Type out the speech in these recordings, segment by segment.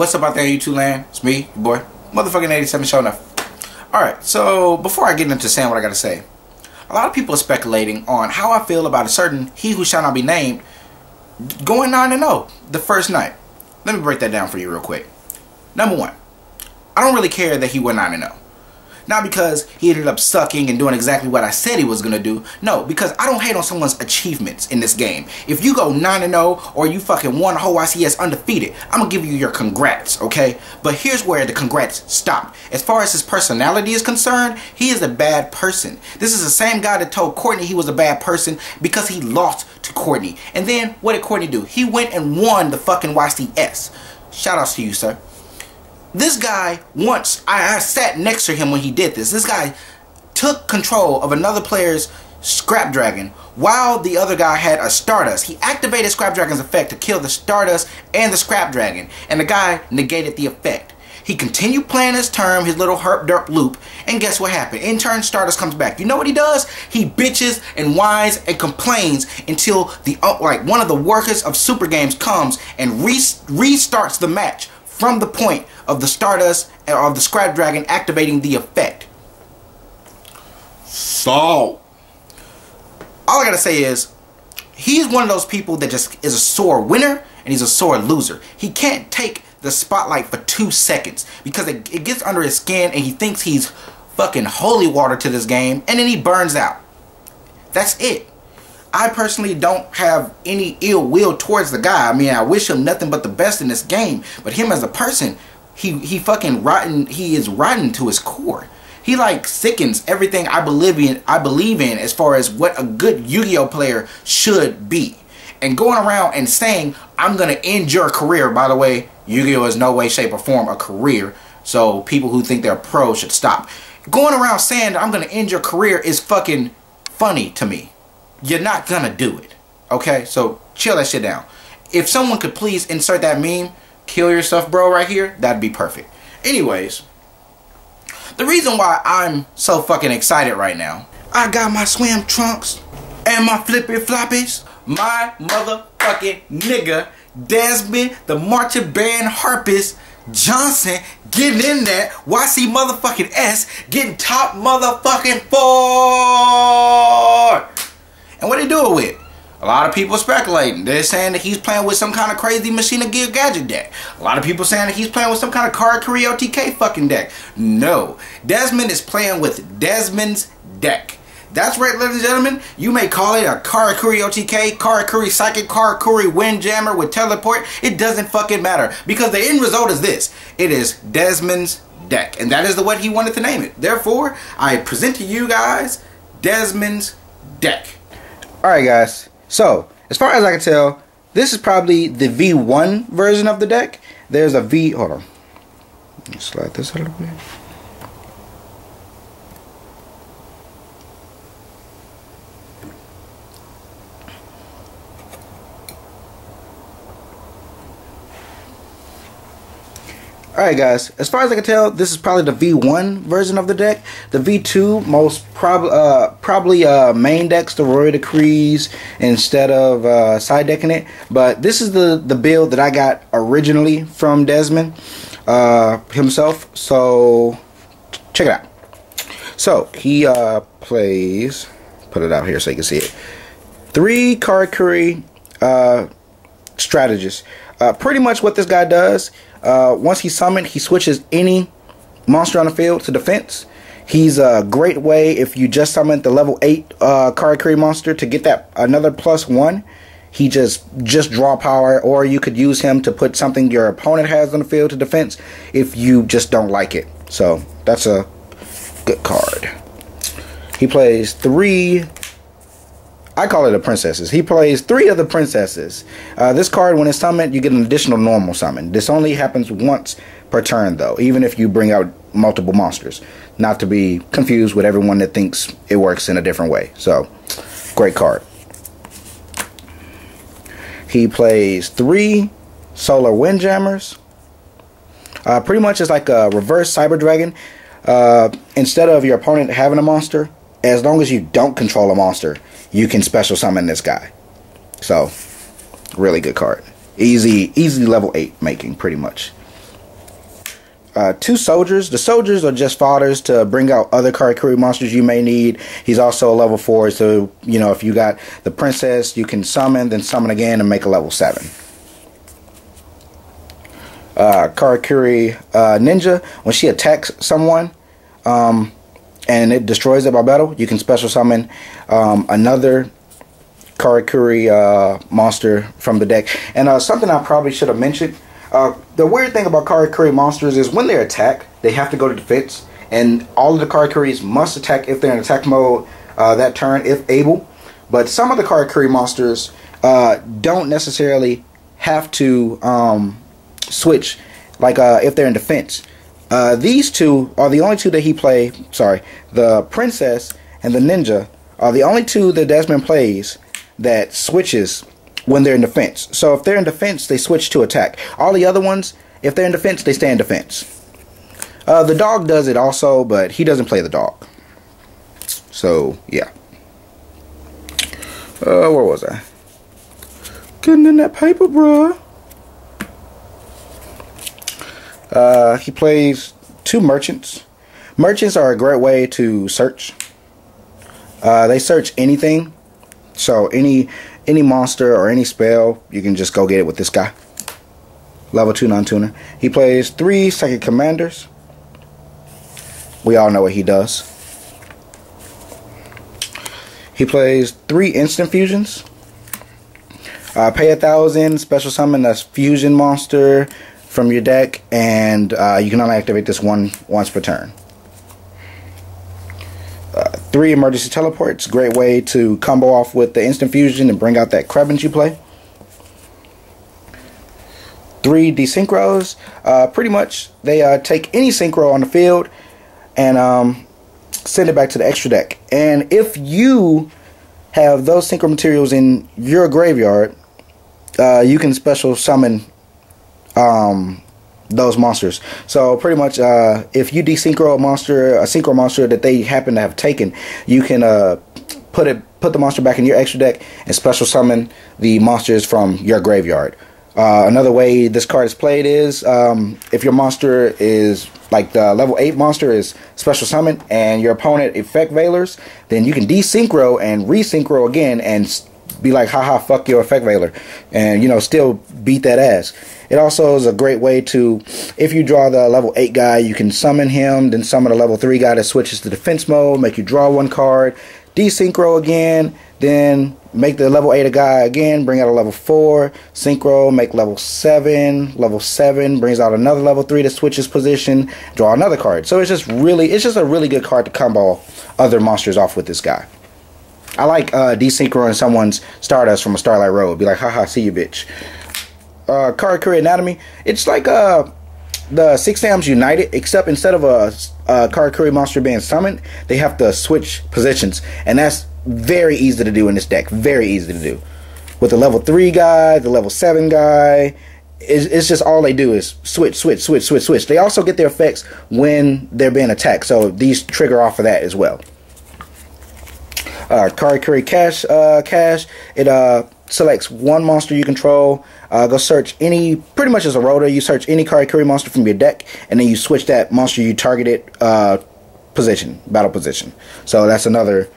What's up out there, YouTube land? It's me, your boy, motherfucking 87 showing up. Alright, so before I get into saying what I gotta say, a lot of people are speculating on how I feel about a certain he who shall not be named going 9-0 the first night. Let me break that down for you real quick. Number one, I don't really care that he went 9-0. Not because he ended up sucking and doing exactly what I said he was going to do. No, because I don't hate on someone's achievements in this game. If you go 9-0 or you fucking won a whole YCS undefeated, I'm going to give you your congrats, okay? But here's where the congrats stop. As far as his personality is concerned, he is a bad person. This is the same guy that told Courtney he was a bad person because he lost to Courtney. And then what did Courtney do? He went and won the fucking YCS. Shout outs to you, sir. This guy, once I sat next to him when he did this guy took control of another player's Scrap Dragon while the other guy had a Stardust. He activated Scrap Dragon's effect to kill the Stardust and the Scrap Dragon, and the guy negated the effect. He continued playing his turn, his little herp derp loop, and guess what happened? In turn, Stardust comes back. You know what he does? He bitches and whines and complains until the one of the workers of Super Games comes and restarts the match from the point of the Stardust and of the Scrap Dragon activating the effect. So, all I gotta say is, he's one of those people that just is a sore winner and he's a sore loser. He can't take the spotlight for 2 seconds because it gets under his skin and he thinks he's fucking holy water to this game, and then he burns out. That's it. I personally don't have any ill will towards the guy. I mean, I wish him nothing but the best in this game. But him as a person, he fucking rotten. He is rotten to his core. He like sickens everything I believe in as far as what a good Yu-Gi-Oh player should be. And going around and saying, I'm going to end your career. By the way, Yu-Gi-Oh is no way, shape, or form a career. So people who think they're pro should stop. Going around saying that I'm going to end your career is fucking funny to me. You're not gonna do it, okay? So chill that shit down. If someone could please insert that meme, kill yourself bro right here, that'd be perfect. Anyways, the reason why I'm so fucking excited right now, I got my swim trunks and my flippy floppies. My motherfucking nigga Desmond, the marching band harpist Johnson, getting in that YC motherfucking S, getting top motherfucking 4. And what they do it with? A lot of people speculating. They're saying that he's playing with some kind of crazy Machine of Gear Gadget deck. A lot of people saying that he's playing with some kind of Karakuri OTK fucking deck. No. Desmond is playing with Desmond's deck. That's right, ladies and gentlemen. You may call it a Karakuri OTK, Karakuri Psychic, Karakuri Windjammer with Teleport. It doesn't fucking matter. Because the end result is this. It is Desmond's deck. And that is what he wanted to name it. Therefore, I present to you guys Desmond's deck. Alright guys, so as far as I can tell, this is probably the V1 version of the deck. There's a V, hold on, let me slide this a little bit. Alright guys, as far as I can tell, this is probably the V1 version of the deck. The V2 most probably main decks the Royal Decrees instead of side decking it. But this is the build that I got originally from Desmond himself. So check it out. So he plays, put it out here so you can see it, 3 Karakuri strategists. Pretty much what this guy does, once he's summoned, he switches any monster on the field to defense. He's a great way if you just summoned the level 8 Karakuri monster to get that another +1. He just draw power, or you could use him to put something your opponent has on the field to defense if you just don't like it. So that's a good card. He plays 3, I call it a princesses. He plays 3 of the princesses. This card, when it's summoned, you get an additional normal summon. This only happens once per turn, though, even if you bring out multiple monsters. Not to be confused with everyone that thinks it works in a different way. So, great card. He plays 3 Solar Windjammers. Pretty much it's like a reverse Cyber Dragon. Instead of your opponent having a monster, as long as you don't control a monster, you can special summon this guy. So, really good card. Easy level 8 making, pretty much. 2 soldiers. The soldiers are just fodders to bring out other Karakuri monsters you may need. He's also a level 4, so you know, if you got the princess, you can summon, then summon again and make a level 7. Karakuri ninja, when she attacks someone and it destroys it by battle, you can special summon another Karakuri monster from the deck. And something I probably should have mentioned, the weird thing about Karakuri monsters is when they attack, they have to go to defense, and all of the Karakuris must attack if they're in attack mode that turn, if able. But some of the Karakuri monsters don't necessarily have to switch, like if they're in defense. These two are the only two that he play. Sorry, the princess and the ninja are the only two that Desmond plays that switches when they're in defense. So if they're in defense, they switch to attack. All the other ones, if they're in defense, they stay in defense. The dog does it also, but he doesn't play the dog. So yeah. Where was I? Getting in that paper, bruh. He plays 2 merchants. Merchants are a great way to search. They search anything. So any monster or any spell, you can just go get it with this guy. Level 2 non-tuner. He plays 3 psychic commanders. We all know what he does. He plays 3 instant fusions. Pay 1,000, special summon a fusion monster from your deck, and you can only activate this once per turn. 3 emergency teleports, great way to combo off with the instant fusion and bring out that Crebins you play. 3 desynchros, pretty much they take any synchro on the field and send it back to the extra deck. And if you have those synchro materials in your graveyard, you can special summon those monsters. So pretty much if you desynchro a synchro monster that they happen to have taken, you can put the monster back in your extra deck and special summon the monsters from your graveyard. Another way this card is played is if your monster is like the level 8 monster is special summon and your opponent effect veilers, then you can desynchro and resynchro again and be like, haha, fuck your effect veiler, and you know, still beat that ass. It also is a great way to, if you draw the level 8 guy, you can summon him, then summon a level 3 guy that switches to defense mode, make you draw 1 card, desynchro again, then make the level 8 guy again, bring out a level 4, synchro, make level 7 brings out another level 3 that switches position, draw another card. So it's just a really good card to combo other monsters off with this guy. I like desynchroing someone's Stardust from a Starlight Road. Be like, haha, see you, bitch. Karakuri Anatomy. It's like the 6 Sams United, except instead of a Karakuri monster being summoned, they have to switch positions. And that's very easy to do in this deck. Very easy to do. With the level 3 guy, the level 7 guy, it's just all they do is switch. They also get their effects when they're being attacked. So these trigger off of that as well. Karakuri Cash, it selects 1 monster you control. Go search any, pretty much as a rotor, you search any Karakuri monster from your deck, and then you switch that monster you targeted position, battle position. So that's another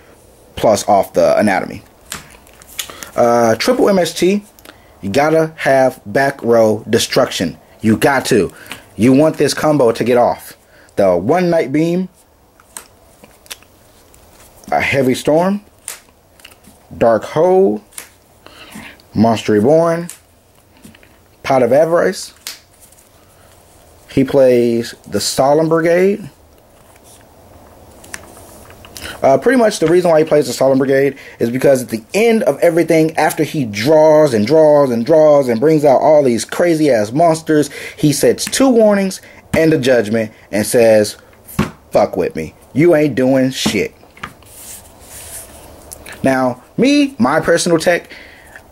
plus off the anatomy. Triple MST, you gotta have back row destruction. You got to. You want this combo to get off. The 1 Night Beam, a Heavy Storm, Dark Hole, Monster Reborn, Pot of Avarice. He plays the Solemn Brigade. Pretty much the reason why he plays the Solemn Brigade is because at the end of everything, after he draws and brings out all these crazy ass monsters, he sets 2 warnings and a judgment and says, fuck with me. You ain't doing shit. Now, my personal tech,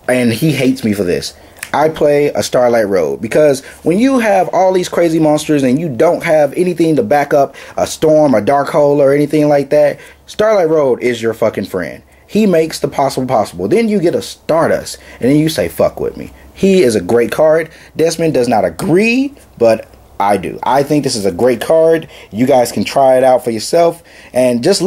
and he hates me for this, I play a Starlight Road, because when you have all these crazy monsters and you don't have anything to back up a Storm, a Dark Hole, or anything like that, Starlight Road is your fucking friend. He makes the possible possible. Then you get a Stardust, and then you say, fuck with me. He is a great card. Desmond does not agree, but I do. I think this is a great card. You guys can try it out for yourself, and just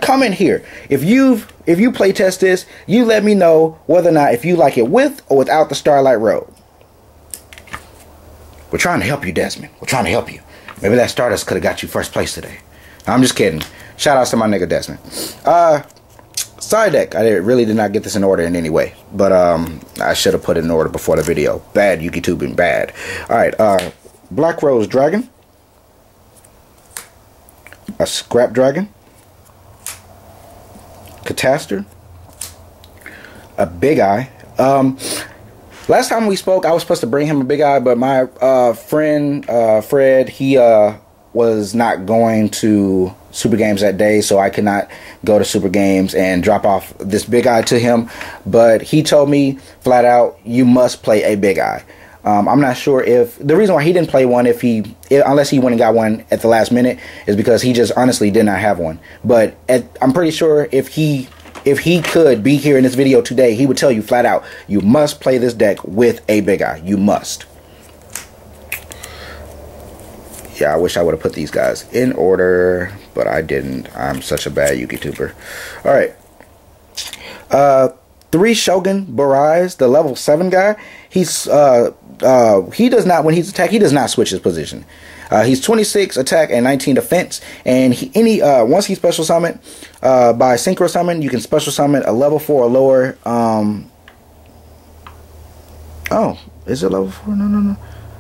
comment here if you play test this. You let me know whether or not if you like it with or without the Starlight Road. We're trying to help you, Desmond. We're trying to help you. Maybe that Stardust could have got you first place today. No, I'm just kidding. Shout out to my nigga Desmond. Side deck. I really did not get this in order in any way, but I should have put it in order before the video. Bad YouTubing, bad. All right, Black Rose Dragon, a Scrap Dragon, Catastor, a Big Eye. Last time we spoke, I was supposed to bring him a Big Eye, but my friend Fred, he was not going to Super Games that day, so I could not go to Super Games and drop off this Big Eye to him. But he told me flat out, you must play a Big Eye. I'm not sure if the reason why he didn't play one, unless he went and got one at the last minute, is because he just honestly did not have one. But I'm pretty sure if he could be here in this video today, he would tell you flat out, you must play this deck with a Big Eye. You must. Yeah, I wish I would have put these guys in order, but I didn't. I'm such a bad YouTuber. Alright. 3 Shogun Barais, the level 7 guy. He does not, when he's attacked, he does not switch his position. He's 26 attack and 19 defense, and once he's special summoned by synchro summon, you can special summon a level 4 or lower. Oh, is it level 4?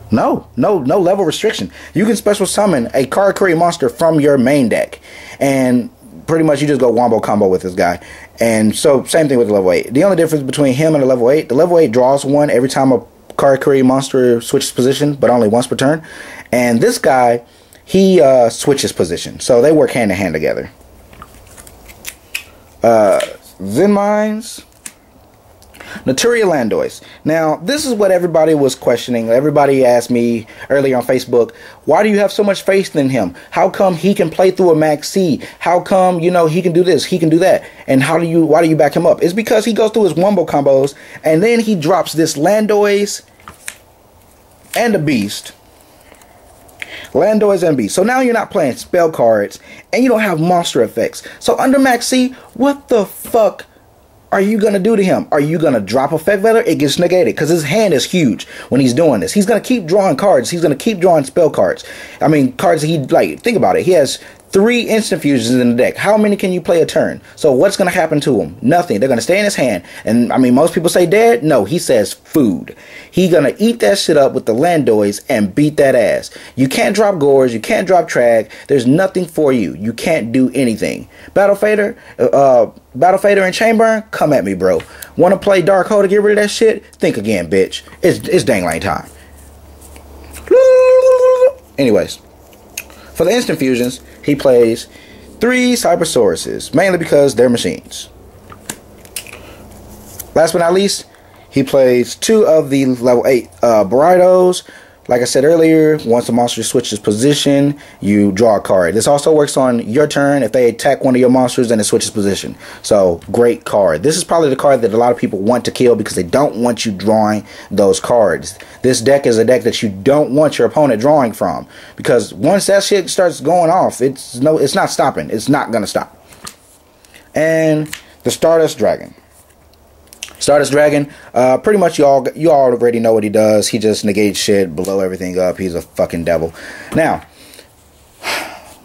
No level restriction. You can special summon a Karakuri monster from your main deck, and pretty much you just go wombo combo with this guy. And so same thing with the level 8. The only difference between him and the level 8, the level 8 draws 1 every time a Karakuri monster switches position, but only once per turn. And this guy, he switches position, so they work hand in hand together. Zen Mines, Naturia Landois. Now, this is what everybody was questioning. Everybody asked me earlier on Facebook, why do you have so much faith in him? How come he can play through a Max C? How come, he can do this, he can do that? And why do you back him up? It's because he goes through his wombo combos, and then he drops this Landois and a Beast. Landois and Beast. So now you're not playing spell cards, and you don't have monster effects. So under Max C, what the fuck are you going to do to him? Are you going to drop Effect Veiler? It gets negated because his hand is huge when he's doing this. He's going to keep drawing cards. He's going to keep drawing spell cards. I mean, cards that think about it. He has 3 instant fusions in the deck. How many can you play a turn? So what's going to happen to him? Nothing. They're going to stay in his hand. And I mean, most people say dead. No, he says food. He's going to eat that shit up with the Landois and beat that ass. You can't drop Gorge. You can't drop Trag. There's nothing for you. You can't do anything. Battle Fader and Chainburn, come at me, bro. Want to play Dark Hole to get rid of that shit? Think again, bitch. It's dang lane time. Anyways, for the instant fusions, he plays 3 Cybersauruses, mainly because they're machines. Last but not least, he plays 2 of the level 8 Baridos. Like I said earlier, once the monster switches position, you draw a card. This also works on your turn. If they attack one of your monsters, then it switches position. So, great card. This is probably the card that a lot of people want to kill because they don't want you drawing those cards. This deck is a deck that you don't want your opponent drawing from, because once that shit starts going off, it's not stopping. It's not gonna stop. And the Stardust Dragon. Stardust Dragon, pretty much you all already know what he does. He just negates shit, blow everything up. He's a fucking devil. Now,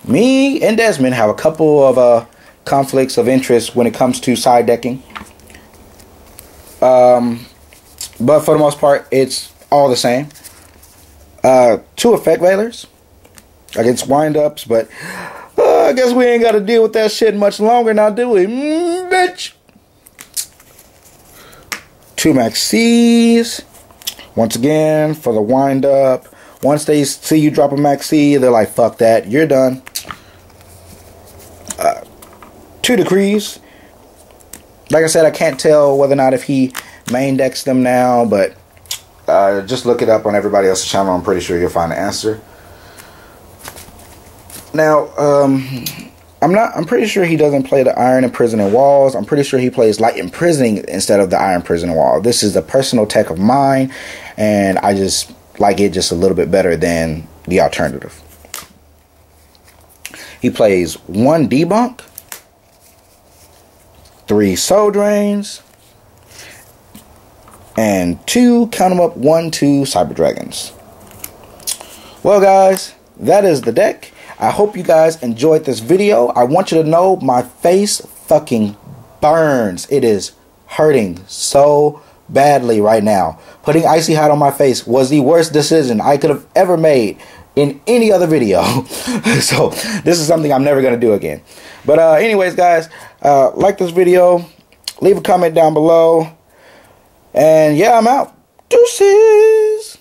me and Desmond have a couple of conflicts of interest when it comes to side decking. But for the most part, it's all the same. 2 Effect Veilers against wind-ups, but I guess we ain't got to deal with that shit much longer now, do we? Bitch! 2 Max C's. Once again, for the wind up. Once they see you drop a Max C, they're like, fuck that, you're done. 2 Decrees. Like I said, I can't tell whether or not if he main decks them now, but just look it up on everybody else's channel. I'm pretty sure you'll find the answer. Now, I'm pretty sure he doesn't play the Iron Imprisoning Walls. I'm pretty sure he plays Light Imprisoning instead of the Iron Imprisoning Wall. This is a personal tech of mine, and I just like it just a little bit better than the alternative. He plays 1 debunk, 3 soul drains, and 2, count them up, 1, 2 cyber dragons. Well guys, that is the deck. I hope you guys enjoyed this video. I want you to know my face fucking burns. It is hurting so badly right now. Putting Icy Hot on my face was the worst decision I could have ever made in any other video. So this is something I'm never going to do again. But anyways guys, like this video, leave a comment down below, and yeah, I'm out. Deuces.